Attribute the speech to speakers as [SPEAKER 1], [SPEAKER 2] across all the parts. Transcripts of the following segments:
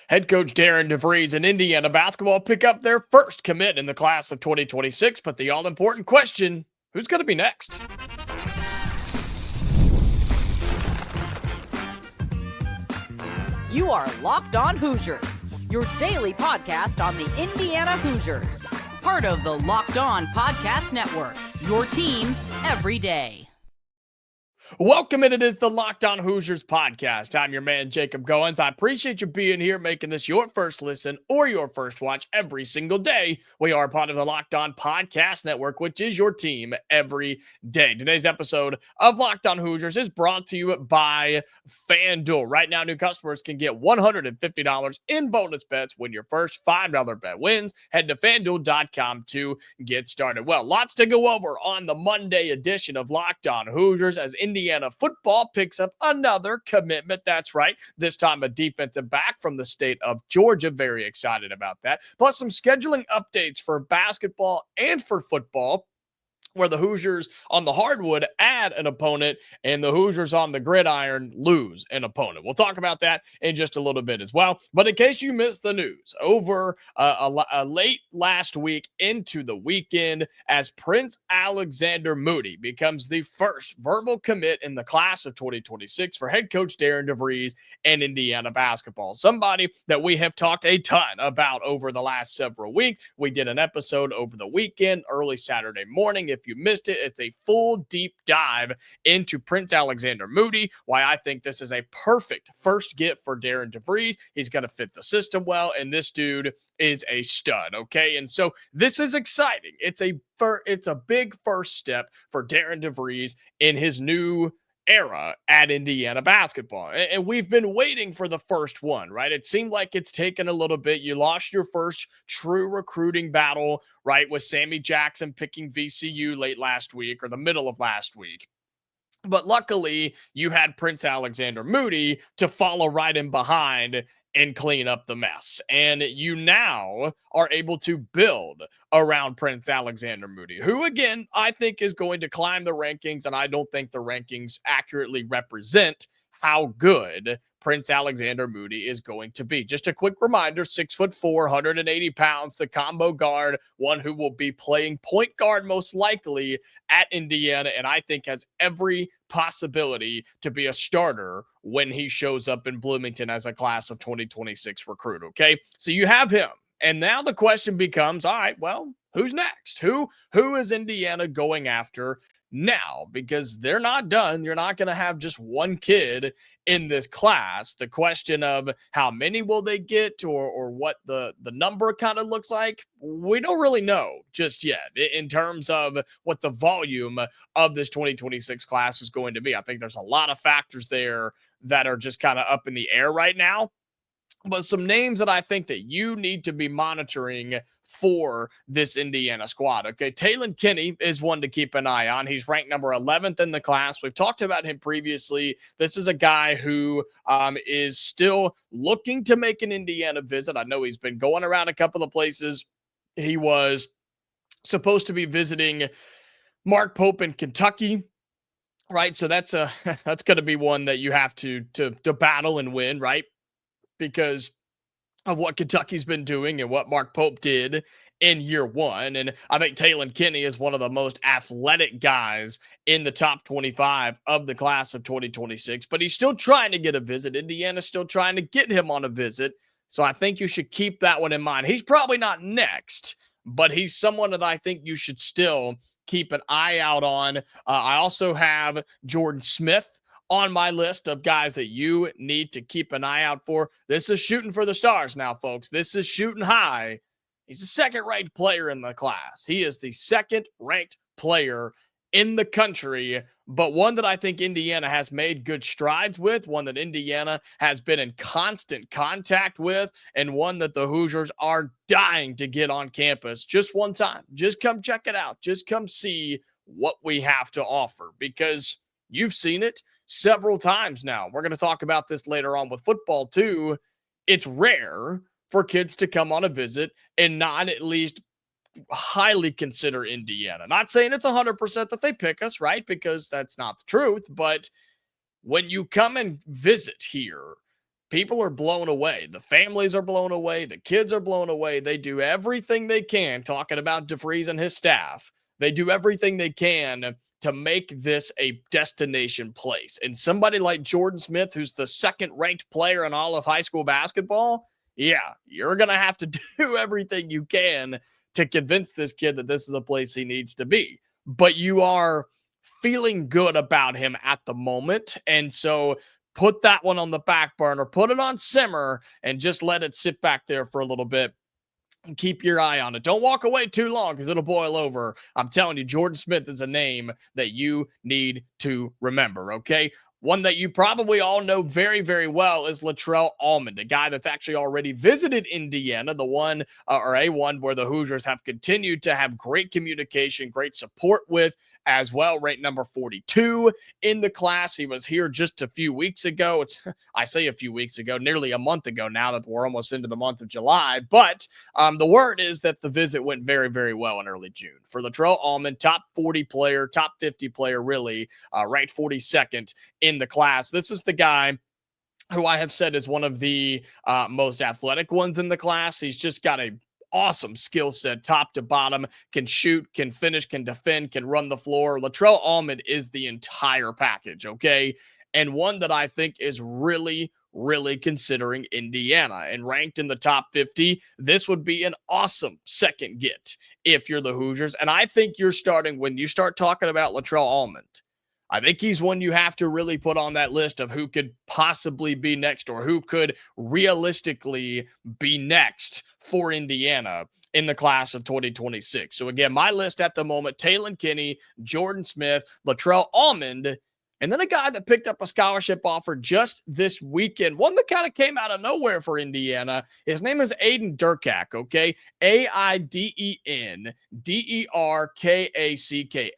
[SPEAKER 1] Head coach Darian Devries and Indiana basketball pick up their first commit in the class of 2026, but the all-important question, who's going to be next?
[SPEAKER 2] You are Locked On Hoosiers, your daily podcast on the Indiana Hoosiers. Part of the Locked On Podcast Network, your team every day.
[SPEAKER 1] Welcome, and it is the Locked On Hoosiers podcast. I'm your man, Jacob Goins. I appreciate you being here, making this your first listen or your first watch every single day. We are part of the Locked On Podcast Network, which is your team every day. Today's episode of Locked On Hoosiers is brought to you by FanDuel. Right now, new customers can get $150 in bonus bets when your first $5 bet wins. Head to FanDuel.com to get started. Well, lots to go over on the Monday edition of Locked On Hoosiers as Indiana football picks up another commitment. That's right. This time a defensive back from the state of Georgia. Very excited about that. Plus some scheduling updates for basketball and for football, where the Hoosiers on the hardwood add an opponent and the Hoosiers on the gridiron lose an opponent. We'll talk about that in just a little bit as well. But in case you missed the news, over a late last week into the weekend, as Prince-Alexander Moody becomes the first verbal commit in the class of 2026 for head coach Darian Devries and Indiana basketball. Somebody that we have talked a ton about over the last several weeks. We did an episode over the weekend, early Saturday morning. If you missed it, it's a full deep dive into Prince-Alexander Moody, why I think this is a perfect first get for Darian Devries. He's going to fit the system well, and this dude is a stud, okay? And so this is exciting. It's a big first step for Darian Devries in his new era at Indiana basketball. And we've been waiting for the first one, right? It seemed like it's taken a little bit. You lost your first true recruiting battle, right, with Sammy Jackson picking VCU late last week or the middle of last week. But luckily, you had Prince-Alexander Moody to follow right in behind and clean up the mess. And you now are able to build around Prince-Alexander Moody, who, again, I think is going to climb the rankings, and I don't think the rankings accurately represent how good Prince-Alexander Moody is going to be. Just a quick reminder, 6'4", 180 pounds, the combo guard, one who will be playing point guard most likely at Indiana, and I think has every possibility to be a starter when he shows up in Bloomington as a class of 2026 recruit, okay? So you have him. And now the question becomes, all right, well, who's next? Who is Indiana going after now? Because they're not done. You're not going to have just one kid in this class. The question of how many will they get or what the number kind of looks like, we don't really know just yet in terms of what the volume of this 2026 class is going to be. I think there's a lot of factors there that are just kind of up in the air right now. But some names that I think that you need to be monitoring for this Indiana squad. Okay, Talon Kinney is one to keep an eye on. He's ranked number 11th in the class. We've talked about him previously. This is a guy who is still looking to make an Indiana visit. I know he's been going around a couple of places. He was supposed to be visiting Mark Pope in Kentucky. Right, so that's going to be one that you have to battle and win, right? Because of what Kentucky's been doing and what Mark Pope did in year one. And I think Talon Kinney is one of the most athletic guys in the top 25 of the class of 2026, but he's still trying to get a visit. Indiana's still trying to get him on a visit. So I think you should keep that one in mind. He's probably not next, but he's someone that I think you should still keep an eye out on. I also have Jordan Smith on my list of guys that you need to keep an eye out for. This is shooting for the stars now, folks. This is shooting high. He's a second-ranked player in the class. He is the second-ranked player in the country, but one that I think Indiana has made good strides with, one that Indiana has been in constant contact with, and one that the Hoosiers are dying to get on campus just one time. Just come check it out. Just come see what we have to offer, because you've seen it several times now. We're going to talk about this later on with football too. It's rare for kids to come on a visit and not at least highly consider Indiana. Not saying it's 100% that they pick us, right? Because that's not the truth. But when you come and visit here, people are blown away. The families are blown away. The kids are blown away. They do everything they can, talking about DeVries and his staff. They do everything they can to make this a destination place. And somebody like Jordan Smith, who's the second ranked player in all of high school basketball, yeah, you're going to have to do everything you can to convince this kid that this is a place he needs to be. But you are feeling good about him at the moment. And so put that one on the back burner, put it on simmer, and just let it sit back there for a little bit. And keep your eye on it. Don't walk away too long because it'll boil over. I'm telling you, Jordan Smith is a name that you need to remember, okay? One that you probably all know very, very well is Latrell Almond, a guy that's actually already visited Indiana, the one or a one where the Hoosiers have continued to have great communication, great support with as well. Ranked number 42 in the class. He was here just a few weeks ago. I say a few weeks ago, nearly a month ago now that we're almost into the month of July. But the word is that the visit went very, very well in early June. For Latrell Almond, top 40 player, top 50 player, really, ranked 42nd in the class. This is the guy who I have said is one of the most athletic ones in the class. He's just got a awesome skill set, top to bottom, can shoot, can finish, can defend, can run the floor. Latrell Almond is the entire package, okay? And one that I think is really, really considering Indiana and ranked in the top 50. This would be an awesome second get if you're the Hoosiers. And I think you're starting, when you start talking about Latrell Almond, I think he's one you have to really put on that list of who could possibly be next or who could realistically be next for Indiana in the class of 2026. So again, my list at the moment, Talon Kinney, Jordan Smith, Latrell Almond, and then a guy that picked up a scholarship offer just this weekend, one that kind of came out of nowhere for Indiana. His name is Aiden Derkack, okay? Aiden Derkack.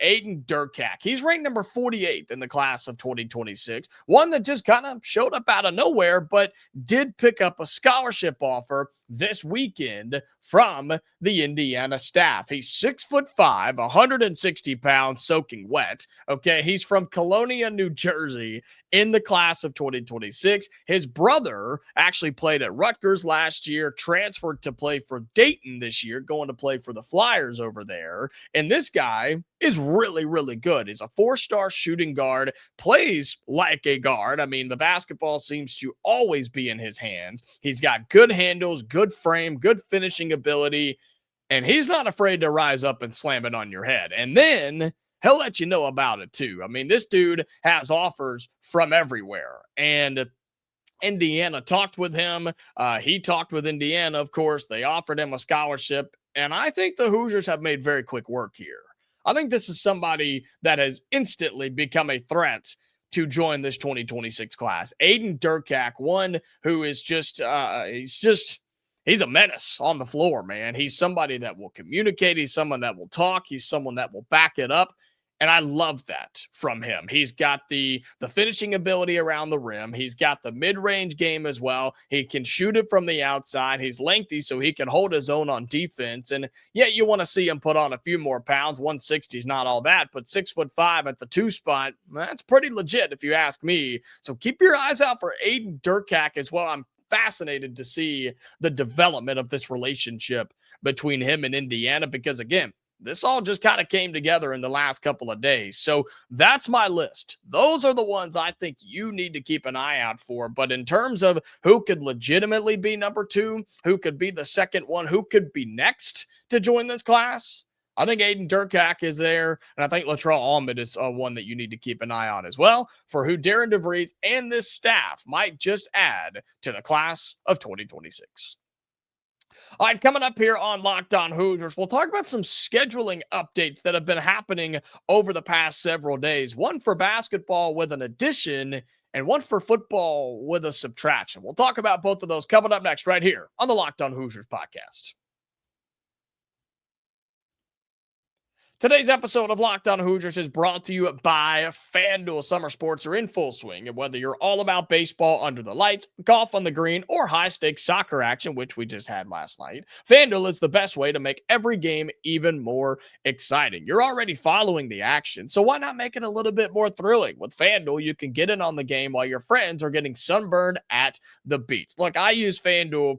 [SPEAKER 1] Aiden Derkack. He's ranked number 48th in the class of 2026. One that just kind of showed up out of nowhere, but did pick up a scholarship offer this weekend from the Indiana staff. He's 6'5", 160 pounds, soaking wet. Okay, he's from Colonia, New Jersey, in the class of 2026. His brother actually played at Rutgers last year, transferred to play for Dayton this year, going to play for the Flyers over there. And this guy is really, really good. He's a 4-star shooting guard, plays like a guard. I mean, the basketball seems to always be in his hands. He's got good handles, good frame, good finishing ability, and he's not afraid to rise up and slam it on your head. And then he'll let you know about it too. I mean, this dude has offers from everywhere, and Indiana talked with him. He talked with Indiana, of course. They offered him a scholarship, and I think the Hoosiers have made very quick work here. I think this is somebody that has instantly become a threat to join this 2026 class. Aiden Derkack, one who is just, he's a menace on the floor, man. He's somebody that will communicate. He's someone that will talk. He's someone that will back it up. And I love that from him. He's got the finishing ability around the rim. He's got the mid-range game as well. He can shoot it from the outside. He's lengthy, so he can hold his own on defense. And yeah, you want to see him put on a few more pounds. 160 is not all that, but 6'5" at the 2 spot, that's pretty legit if you ask me. So keep your eyes out for Aiden Derkack as well. I'm fascinated to see the development of this relationship between him and Indiana because, again, this all just kind of came together in the last couple of days. So that's my list. Those are the ones I think you need to keep an eye out for. But in terms of who could legitimately be number 2, who could be the second one, who could be next to join this class, I think Aiden Derkack is there, and I think Latrell Almond is one that you need to keep an eye on as well for who Darian Devries and this staff might just add to the class of 2026. All right, coming up here on Locked On Hoosiers, we'll talk about some scheduling updates that have been happening over the past several days. One for basketball with an addition and one for football with a subtraction. We'll talk about both of those coming up next right here on the Locked On Hoosiers podcast. Today's episode of Locked On Hoosiers is brought to you by FanDuel. Summer sports are in full swing, and whether you're all about baseball under the lights, golf on the green, or high-stakes soccer action, which we just had last night, FanDuel is the best way to make every game even more exciting. You're already following the action, so why not make it a little bit more thrilling? With FanDuel, you can get in on the game while your friends are getting sunburned at the beach. Look, I use FanDuel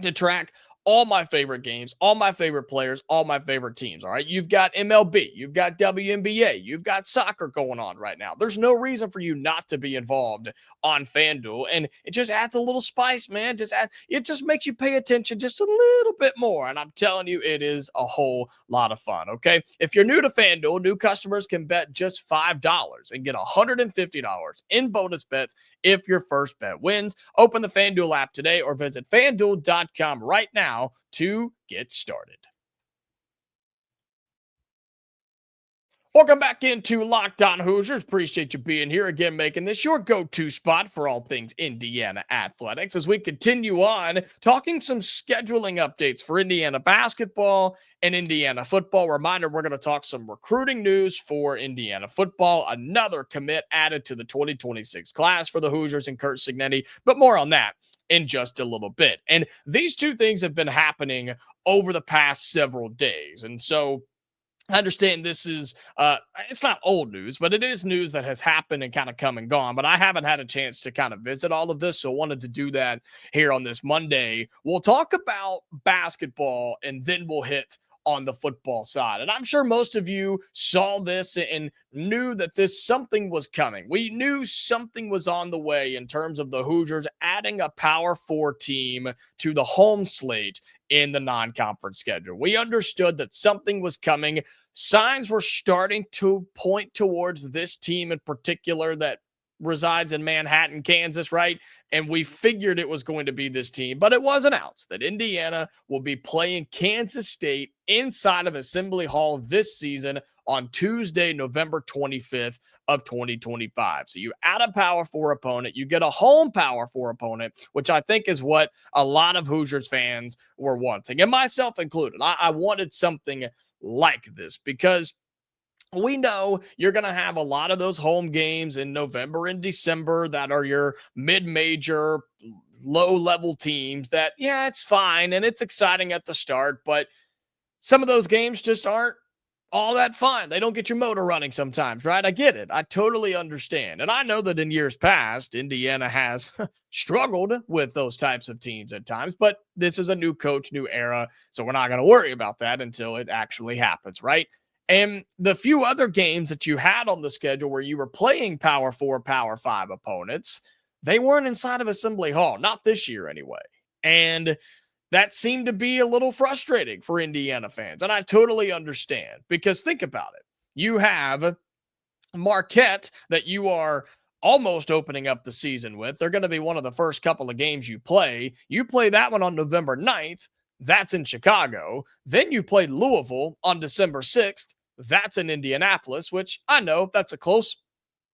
[SPEAKER 1] to track all my favorite games, all my favorite players, all my favorite teams. All right. You've got MLB, you've got WNBA, you've got soccer going on right now. There's no reason for you not to be involved on FanDuel. And it just adds a little spice, man. It just makes you pay attention just a little bit more. And I'm telling you, it is a whole lot of fun. Okay. If you're new to FanDuel, new customers can bet just $5 and get $150 in bonus bets if your first bet wins. Open the FanDuel app today or visit FanDuel.com right now to get started. Welcome back into Locked On Hoosiers. Appreciate you being here again, making this your go-to spot for all things Indiana athletics as we continue on talking some scheduling updates for Indiana basketball and Indiana football. Reminder, we're going to talk some recruiting news for Indiana football. Another commit added to the 2026 class for the Hoosiers and Kurt Cignetti, but more on that in just a little bit. And these two things have been happening over the past several days. And so I understand this is, it's not old news, but it is news that has happened and kind of come and gone. But I haven't had a chance to kind of visit all of this, so I wanted to do that here on this Monday. We'll talk about basketball, and then we'll hit on the football side. And I'm sure most of you saw this and knew that something was coming. We knew something was on the way in terms of the Hoosiers adding a Power 4 team to the home slate in the non-conference schedule. We understood that something was coming. Signs were starting to point towards this team in particular that resides in Manhattan, Kansas, right? And we figured it was going to be this team, but it was announced that Indiana will be playing Kansas State inside of Assembly Hall this season on Tuesday, November 25th of 2025. So you add a Power 4 opponent, you get a home Power 4 opponent, which I think is what a lot of Hoosiers fans were wanting, and myself included. I wanted something like this because we know you're going to have a lot of those home games in November and December that are your mid-major, low-level teams that, yeah, it's fine and it's exciting at the start, but some of those games just aren't all that fun. They don't get your motor running sometimes, right? I get it. I totally understand. And I know that in years past, Indiana has struggled with those types of teams at times, but this is a new coach, new era, so we're not going to worry about that until it actually happens, right? And the few other games that you had on the schedule where you were playing Power 4, Power 5 opponents, they weren't inside of Assembly Hall, not this year anyway. And that seemed to be a little frustrating for Indiana fans. And I totally understand because think about it. You have Marquette that you are almost opening up the season with. They're going to be one of the first couple of games you play. You play that one on November 9th. That's in Chicago. Then you play Louisville on December 6th. That's in Indianapolis, which I know that's a close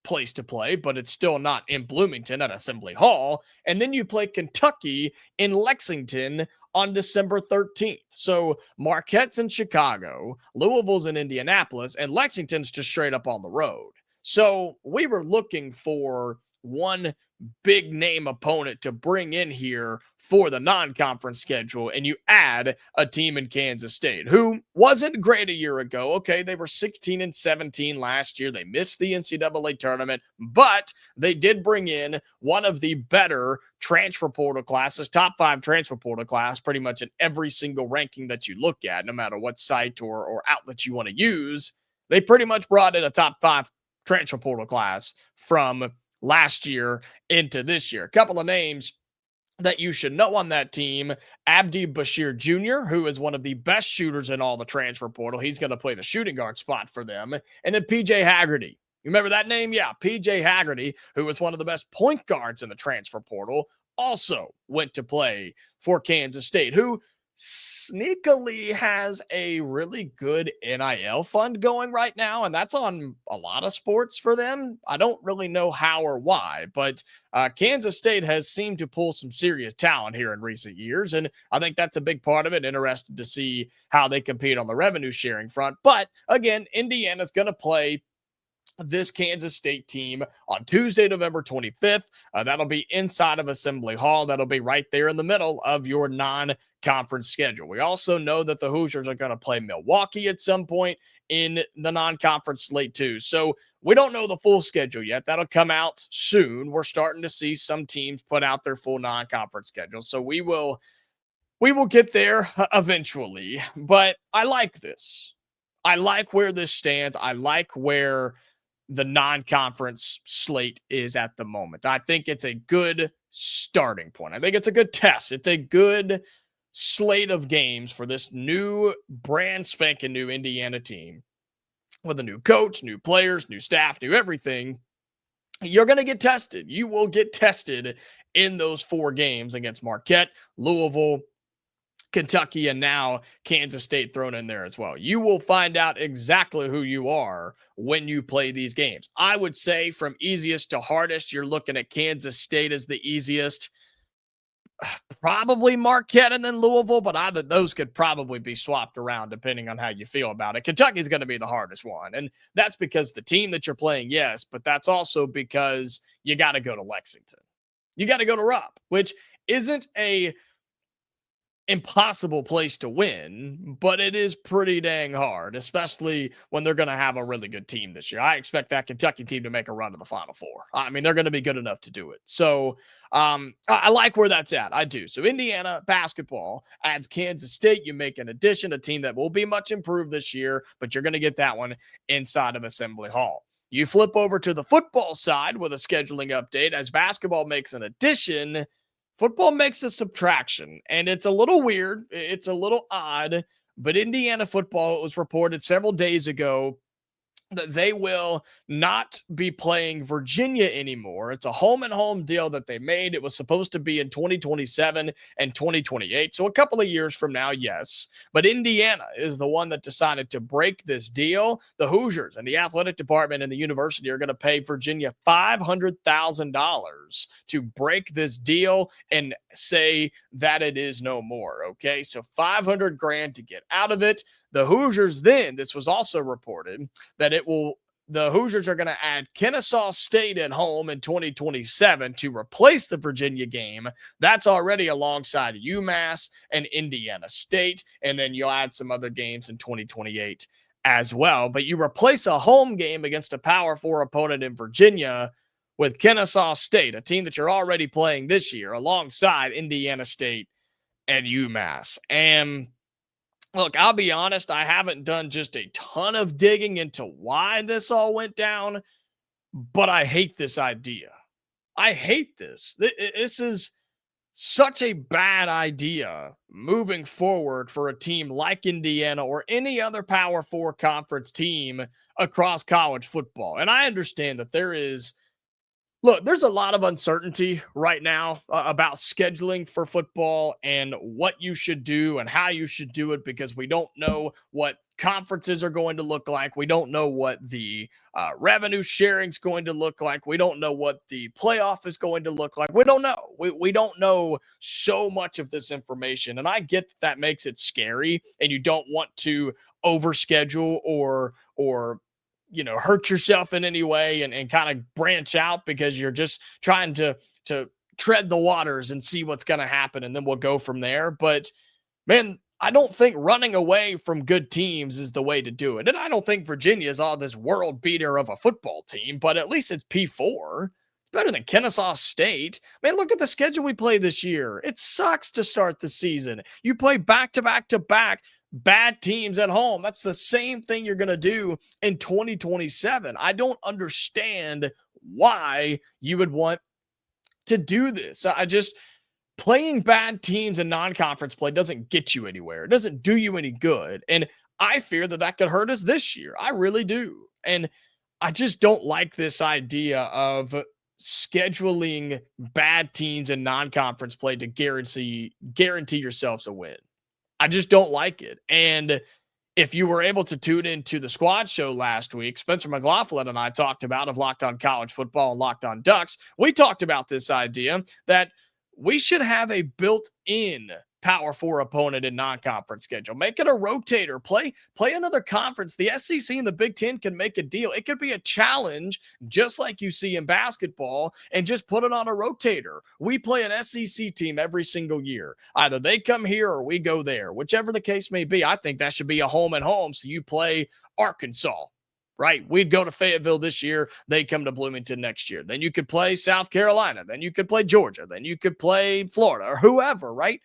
[SPEAKER 1] place to play, but it's still not in Bloomington at Assembly Hall. And then you play Kentucky in Lexington on December 13th. So Marquette's in Chicago, Louisville's in Indianapolis, and Lexington's just straight up on the road. So we were looking for one big name opponent to bring in here for the non-conference schedule, and you add a team in Kansas State who wasn't great a year ago. Okay, they were 16-17 last year. They missed the NCAA tournament, but they did bring in one of the better transfer portal classes, top 5 transfer portal class, pretty much in every single ranking that you look at, no matter what site or outlet you want to use. They pretty much brought in a top 5 transfer portal class from last year into this year. A couple of names that you should know on that team: Abdi Bashir Jr., who is one of the best shooters in all the transfer portal. He's going to play the shooting guard spot for them. And then PJ Haggerty. You remember that name? Yeah, PJ Haggerty, who was one of the best point guards in the transfer portal, also went to play for Kansas State, who sneakily has a really good NIL fund going right now, and that's on a lot of sports for them. I don't really know how or why, but Kansas State has seemed to pull some serious talent here in recent years, and I think that's a big part of it. Interested to see how they compete on the revenue sharing front. But again, Indiana's going to play this Kansas State team on Tuesday, November 25th. That'll be inside of Assembly Hall. That'll be right there in the middle of your non-conference schedule. We also know that the Hoosiers are going to play Milwaukee at some point in the non-conference slate too. So we don't know the full schedule yet. That'll come out soon. We're starting to see some teams put out their full non-conference schedule. So we will get there eventually. But I like this. I like where this stands. I like where the non-conference slate is at the moment. I think it's a good starting point. I think it's a good test. It's a good slate of games for this new brand spanking new Indiana team with a new coach, new players, new staff, new everything. You're going to get tested. You will get tested in those 4 games against Marquette, Louisville, Kentucky, and now Kansas State thrown in there as well. You will find out exactly who you are when you play these games. I would say from easiest to hardest, you're looking at Kansas State as the easiest. Probably Marquette and then Louisville, but either those could probably be swapped around depending on how you feel about it. Kentucky's going to be the hardest one, and that's because the team that you're playing, yes, but that's also because you got to go to Lexington. You got to go to Rupp, which isn't a impossible place to win, but it is pretty dang hard, especially when they're going to have a really good team this year. I expect that Kentucky team to make a run to the Final Four. I mean, they're going to be good enough to do it. So I like where that's at. I do. So Indiana basketball adds Kansas State. You make an addition, a team that will be much improved this year, but you're going to get that one inside of Assembly Hall. You flip over to the football side with a scheduling update as basketball makes an addition. Football makes a subtraction, and it's a little weird. It's a little odd, but Indiana football, it was reported several days ago that they will not be playing Virginia anymore. It's a home deal that they made. It was supposed to be in 2027 and 2028. So a couple of years from now, yes. But Indiana is the one that decided to break this deal. The Hoosiers and the athletic department and the university are going to pay Virginia $500,000 to break this deal and say that it is no more. Okay. So $500,000 to get out of it. The Hoosiers then, this was also reported, that the Hoosiers are going to add Kennesaw State at home in 2027 to replace the Virginia game. That's already alongside UMass and Indiana State. And then you'll add some other games in 2028 as well. But you replace a home game against a Power 4 opponent in Virginia with Kennesaw State, a team that you're already playing this year, alongside Indiana State and UMass. And look, I'll be honest, I haven't done just a ton of digging into why this all went down, but I hate this idea. I hate this. This is such a bad idea moving forward for a team like Indiana or any other Power 4 conference team across college football. And I understand that there's a lot of uncertainty right now about scheduling for football and what you should do and how you should do it, because we don't know what conferences are going to look like. We don't know what the revenue sharing is going to look like. We don't know what the playoff is going to look like. We don't know. We don't know so much of this information. And I get that makes it scary and you don't want to overschedule or hurt yourself in any way and kind of branch out because you're just trying to tread the waters and see what's going to happen. And then we'll go from there. But man, I don't think running away from good teams is the way to do it. And I don't think Virginia is all this world beater of a football team, but at least it's P4. It's better than Kennesaw State. Man, look at the schedule we play this year. It sucks to start the season. You play back to back to back bad teams at home. That's the same thing you're going to do in 2027. I don't understand why you would want to do this. Playing bad teams in non-conference play doesn't get you anywhere. It doesn't do you any good. And I fear that could hurt us this year. I really do. And I just don't like this idea of scheduling bad teams in non-conference play to guarantee yourselves a win. I just don't like it. And if you were able to tune into the squad show last week, Spencer McLaughlin and I talked about of Locked On College Football and Locked On Ducks. We talked about this idea that we should have a built-in Power 4 opponent in non-conference schedule. Make it a rotator. Play another conference. The SEC and the Big Ten can make a deal. It could be a challenge, just like you see in basketball, and just put it on a rotator. We play an SEC team every single year. Either they come here or we go there. Whichever the case may be, I think that should be a home and home. So you play Arkansas, right? We'd go to Fayetteville this year. They come to Bloomington next year. Then you could play South Carolina. Then you could play Georgia. Then you could play Florida or whoever, right?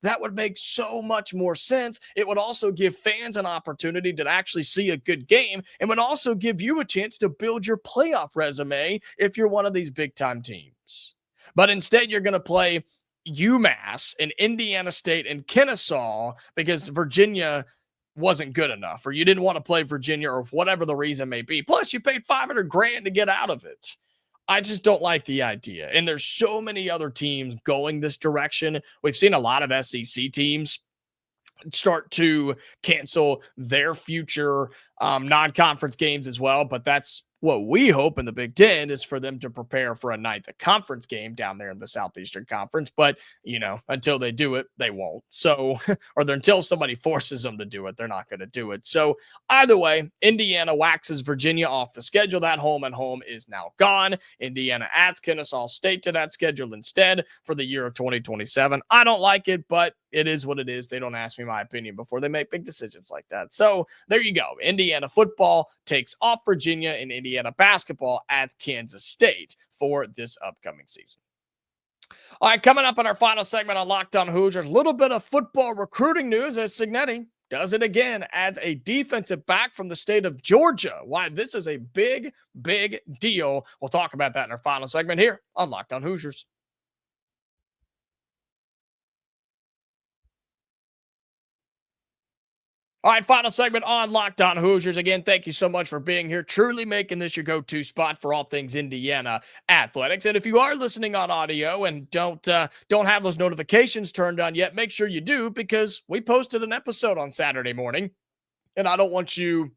[SPEAKER 1] That would make so much more sense. It would also give fans an opportunity to actually see a good game and would also give you a chance to build your playoff resume if you're one of these big-time teams. But instead, you're going to play UMass and Indiana State and Kennesaw because Virginia wasn't good enough, or you didn't want to play Virginia, or whatever the reason may be. Plus, you paid $500,000 to get out of it. I just don't like the idea. And there's so many other teams going this direction. We've seen a lot of SEC teams start to cancel their future non-conference games as well. But that's what we hope in the Big Ten, is for them to prepare for a ninth conference game down there in the Southeastern Conference. But, until they do it, they won't. So, until somebody forces them to do it, they're not going to do it. So either way, Indiana waxes Virginia off the schedule. That home and home is now gone. Indiana adds Kennesaw State to that schedule instead for the year of 2027. I don't like it, but it is what it is. They don't ask me my opinion before they make big decisions like that. So there you go. Indiana football takes off Virginia, and Indiana basketball adds Kansas State for this upcoming season. All right, coming up in our final segment on Locked On Hoosiers, a little bit of football recruiting news as Cignetti does it again, adds a defensive back from the state of Georgia. Why this is a big, big deal. We'll talk about that in our final segment here on Locked On Hoosiers. All right, final segment on Locked On Hoosiers. Again, thank you so much for being here, truly making this your go-to spot for all things Indiana athletics. And if you are listening on audio and don't have those notifications turned on yet, make sure you do, because we posted an episode on Saturday morning, and I don't want you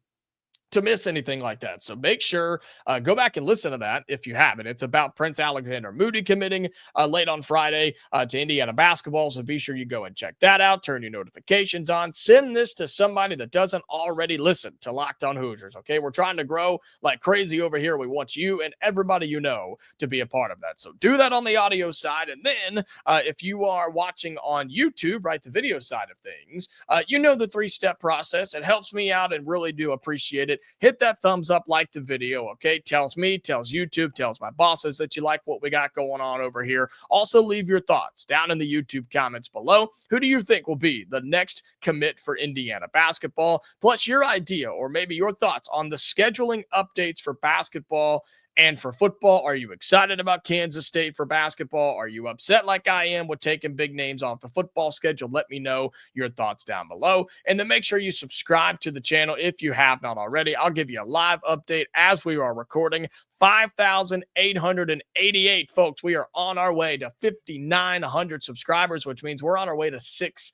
[SPEAKER 1] to miss anything like that. So make sure, go back and listen to that if you haven't. It's about Prince-Alexander Moody committing late on Friday to Indiana basketball. So be sure you go and check that out. Turn your notifications on. Send this to somebody that doesn't already listen to Locked On Hoosiers. Okay, we're trying to grow like crazy over here. We want you and everybody you know to be a part of that. So do that on the audio side. And then if you are watching on YouTube, right, the video side of things, you know the 3-step process. It helps me out and really do appreciate it. Hit that thumbs up, like the video, okay? Tells me, tells YouTube, tells my bosses that you like what we got going on over here. Also, leave your thoughts down in the YouTube comments below. Who do you think will be the next commit for Indiana basketball? Plus your idea, or maybe your thoughts on the scheduling updates for basketball and for football. Are you excited about Kansas State for basketball? Are you upset like I am with taking big names off the football schedule? Let me know your thoughts down below. And then make sure you subscribe to the channel if you have not already. I'll give you a live update as we are recording. 5,888 folks. We are on our way to 5,900 subscribers, which means we're on our way to $6,000.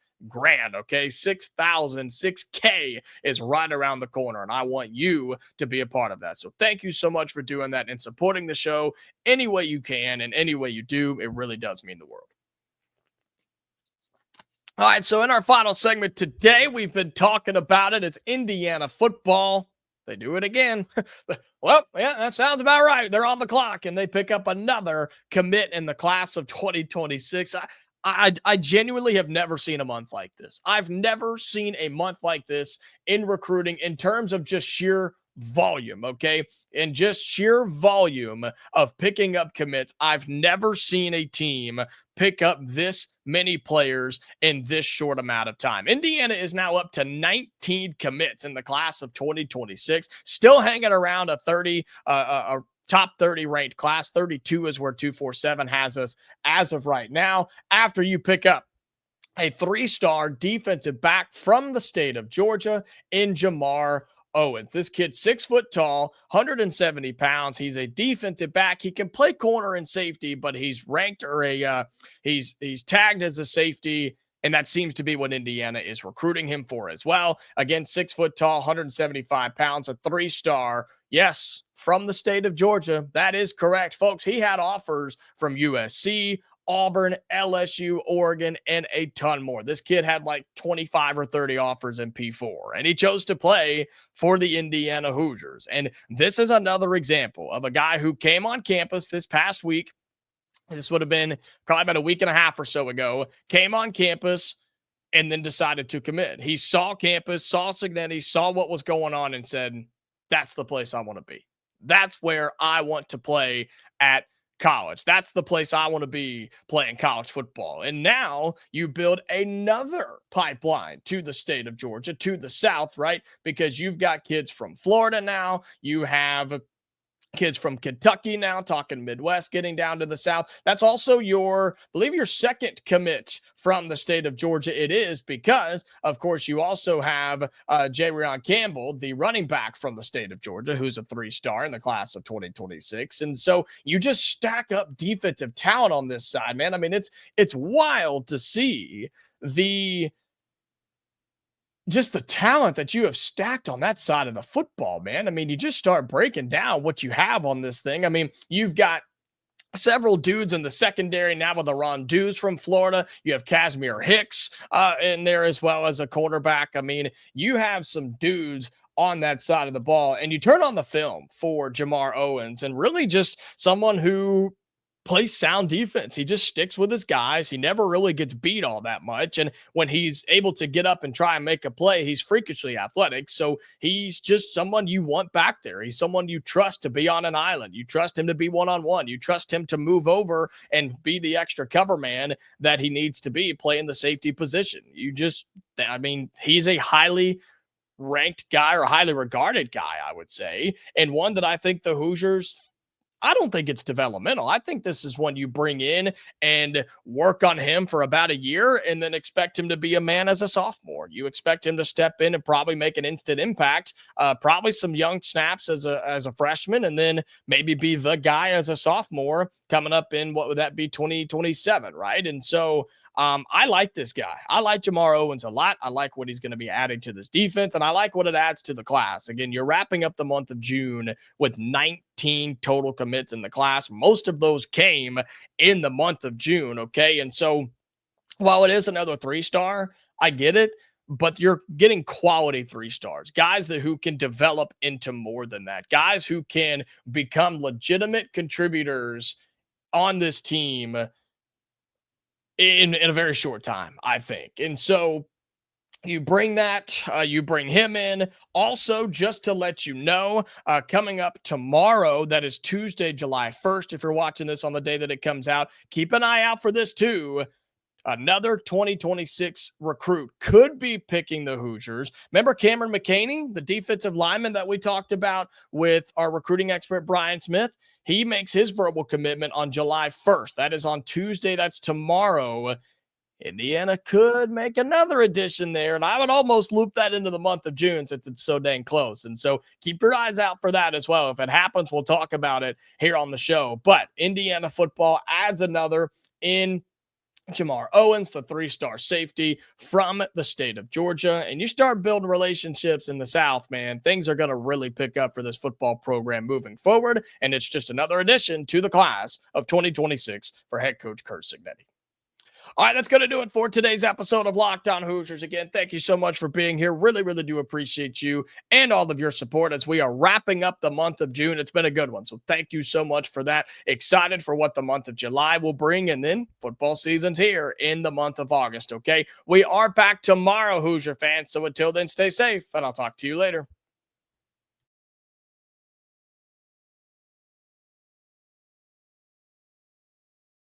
[SPEAKER 1] Okay, 6,000, 6K is right around the corner, and I want you to be a part of that. So thank you so much for doing that and supporting the show any way you can, and any way you do, it really does mean the world. All right, so in our final segment today, we've been talking about it. It's Indiana football. They do it again. Well, yeah, that sounds about right. They're on the clock, and they pick up another commit in the class of 2026. I genuinely have never seen a month like this. I've never seen a month like this in recruiting in terms of just sheer volume, okay? And just sheer volume of picking up commits. I've never seen a team pick up this many players in this short amount of time. Indiana is now up to 19 commits in the class of 2026, still hanging around a top 30 ranked class. 32 is where 247 has us as of right now. After you pick up a 3-star defensive back from the state of Georgia in Jamar Owens. This kid's 6 foot tall, 170 pounds. He's a defensive back. He can play corner and safety, but he's ranked, or he's tagged as a safety And that seems to be what Indiana is recruiting him for as well. Again, 6 foot tall, 175 pounds, a 3-star. Yes, from the state of Georgia. That is correct, folks. He had offers from USC, Auburn, LSU, Oregon, and a ton more. This kid had like 25 or 30 offers in P4, and he chose to play for the Indiana Hoosiers. And this is another example of a guy who came on campus this past week. This would have been probably about a week and a half or so ago, came on campus and then decided to commit. He saw campus, saw Signetti, saw what was going on, and said, that's the place I want to be. That's where I want to play at college. That's the place I want to be playing college football. And now you build another pipeline to the state of Georgia, to the South, right? Because you've got kids from Florida now. You have kids from Kentucky now, talking Midwest, getting down to the South. That's also I believe your second commit from the state of Georgia. It is because, of course, you also have Jarion Campbell, the running back from the state of Georgia, who's a 3-star in the class of 2026. And so you just stack up defensive talent on this side, man. I mean, it's wild to see just the talent that you have stacked on that side of the football, man. I mean, you just start breaking down what you have on this thing. I mean, you've got several dudes in the secondary now with Ron Dews from Florida. You have Casimir Hicks in there as well as a quarterback. I mean, you have some dudes on that side of the ball, and you turn on the film for Jamar Owens, and really just someone who plays sound defense. He just sticks with his guys. He never really gets beat all that much. And when he's able to get up and try and make a play, he's freakishly athletic. So he's just someone you want back there. He's someone you trust to be on an island. You trust him to be one-on-one. You trust him to move over and be the extra cover man that he needs to be, playing the safety position. He's a highly ranked guy, or highly regarded guy, I would say, and one that I think the Hoosiers, I don't think it's developmental. I think this is one you bring in and work on him for about a year and then expect him to be a man as a sophomore. You expect him to step in and probably make an instant impact, probably some young snaps as a freshman, and then maybe be the guy as a sophomore coming up in, what would that be, 2027, right? And so I like this guy. I like Jamar Owens a lot. I like what he's going to be adding to this defense, and I like what it adds to the class. Again, you're wrapping up the month of June with 19 total commits in the class. Most of those came in the month of June, okay? And so while it is another 3-star, I get it, but you're getting quality 3-stars, guys who can develop into more than that, guys who can become legitimate contributors on this team in a very short time, I think. And so you bring him in. Also, just to let you know, coming up tomorrow, that is Tuesday, July 1st. If you're watching this on the day that it comes out, keep an eye out for this too. Another 2026 recruit could be picking the Hoosiers. Remember Cameron McCaney, the defensive lineman that we talked about with our recruiting expert, Brian Smith? He makes his verbal commitment on July 1st. That is on Tuesday. That's tomorrow. Indiana could make another addition there, and I would almost loop that into the month of June since it's so dang close. And so keep your eyes out for that as well. If it happens, we'll talk about it here on the show. But Indiana football adds another in Jamar Owens, the 3-star safety from the state of Georgia. And you start building relationships in the South, man, things are going to really pick up for this football program moving forward. And it's just another addition to the class of 2026 for head coach Curt Signetti. All right, that's going to do it for today's episode of Locked On Hoosiers. Again, thank you so much for being here. Really, really do appreciate you and all of your support as we are wrapping up the month of June. It's been a good one, so thank you so much for that. Excited for what the month of July will bring, and then football season's here in the month of August, okay? We are back tomorrow, Hoosier fans, so until then, stay safe, and I'll talk to you later.